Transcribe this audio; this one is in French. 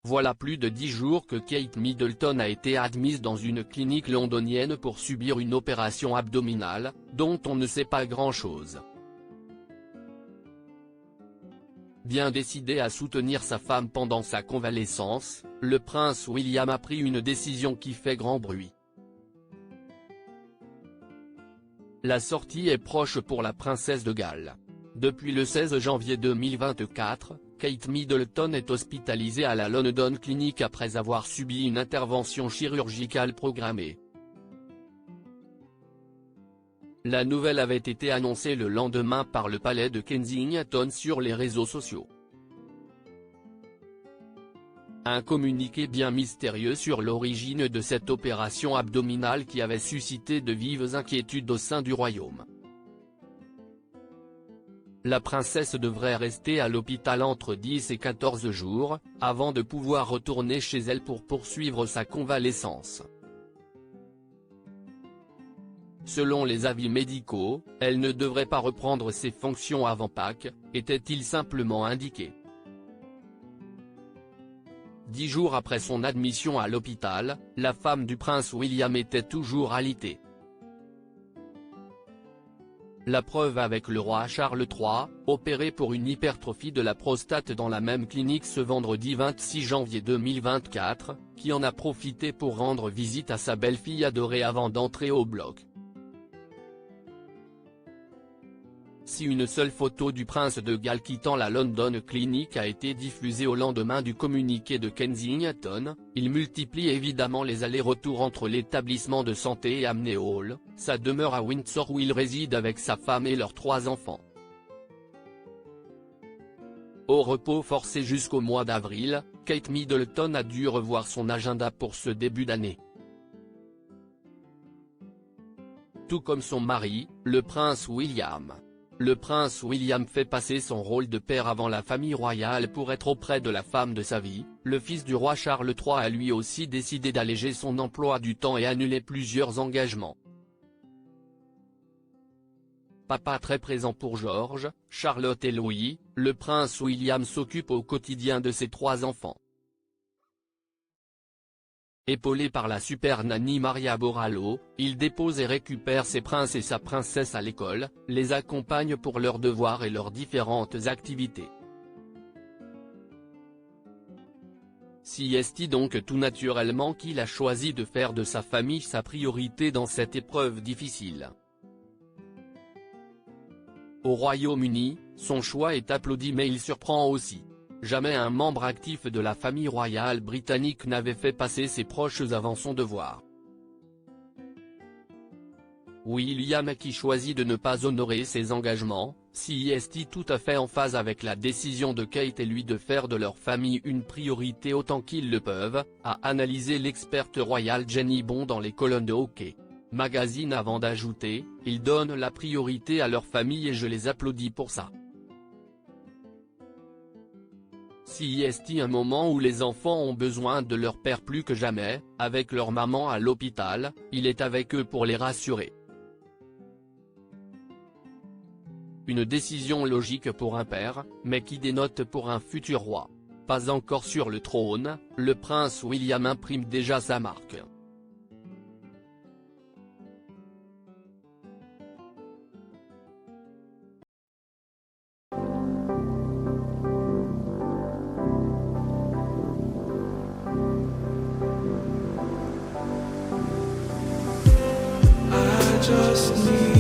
Voilà plus de 10 jours que Kate Middleton a été admise dans une clinique londonienne pour subir une opération abdominale, dont on ne sait pas grand-chose. Bien décidé à soutenir sa femme pendant sa convalescence, le prince William a pris une décision qui fait grand bruit. La sortie est proche pour la princesse de Galles. Depuis le 16 janvier 2024, Kate Middleton est hospitalisée à la London Clinic après avoir subi une intervention chirurgicale programmée. La nouvelle avait été annoncée le lendemain par le palais de Kensington sur les réseaux sociaux. Un communiqué bien mystérieux sur l'origine de cette opération abdominale qui avait suscité de vives inquiétudes au sein du royaume. La princesse devrait rester à l'hôpital entre 10 et 14 jours, avant de pouvoir retourner chez elle pour poursuivre sa convalescence. Selon les avis médicaux, elle ne devrait pas reprendre ses fonctions avant Pâques, était-il simplement indiqué. 10 jours après son admission à l'hôpital, la femme du prince William était toujours alitée. La preuve avec le roi Charles III, opéré pour une hypertrophie de la prostate dans la même clinique ce vendredi 26 janvier 2024, qui en a profité pour rendre visite à sa belle-fille adorée avant d'entrer au bloc. Si une seule photo du prince de Galles quittant la London Clinic a été diffusée au lendemain du communiqué de Kensington, il multiplie évidemment les allers-retours entre l'établissement de santé et Hamney Hall, sa demeure à Windsor où il réside avec sa femme et leurs 3 enfants. Au repos forcé jusqu'au mois d'avril, Kate Middleton a dû revoir son agenda pour ce début d'année. Tout comme son mari, le prince William. Le prince William fait passer son rôle de père avant la famille royale pour être auprès de la femme de sa vie. Le fils du roi Charles III a lui aussi décidé d'alléger son emploi du temps et annuler plusieurs engagements. Papa très présent pour George, Charlotte et Louis, le prince William s'occupe au quotidien de ses 3 enfants. Épaulé par la super nanny Maria Borallo, il dépose et récupère ses princes et sa princesse à l'école, les accompagne pour leurs devoirs et leurs différentes activités. Si est donc tout naturellement qu'il a choisi de faire de sa famille sa priorité dans cette épreuve difficile. Au Royaume-Uni, son choix est applaudi mais il surprend aussi. Jamais un membre actif de la famille royale britannique n'avait fait passer ses proches avant son devoir. William qui choisit de ne pas honorer ses engagements, si est tout à fait en phase avec la décision de Kate et lui de faire de leur famille une priorité autant qu'ils le peuvent, a analysé l'experte royale Jenny Bond dans les colonnes de Hockey Magazine avant d'ajouter, ils donnent la priorité à leur famille et je les applaudis pour ça. Si est un moment où les enfants ont besoin de leur père plus que jamais, avec leur maman à l'hôpital, il est avec eux pour les rassurer. Une décision logique pour un père, mais qui dénote pour un futur roi. Pas encore sur le trône, le prince William imprime déjà sa marque. Just need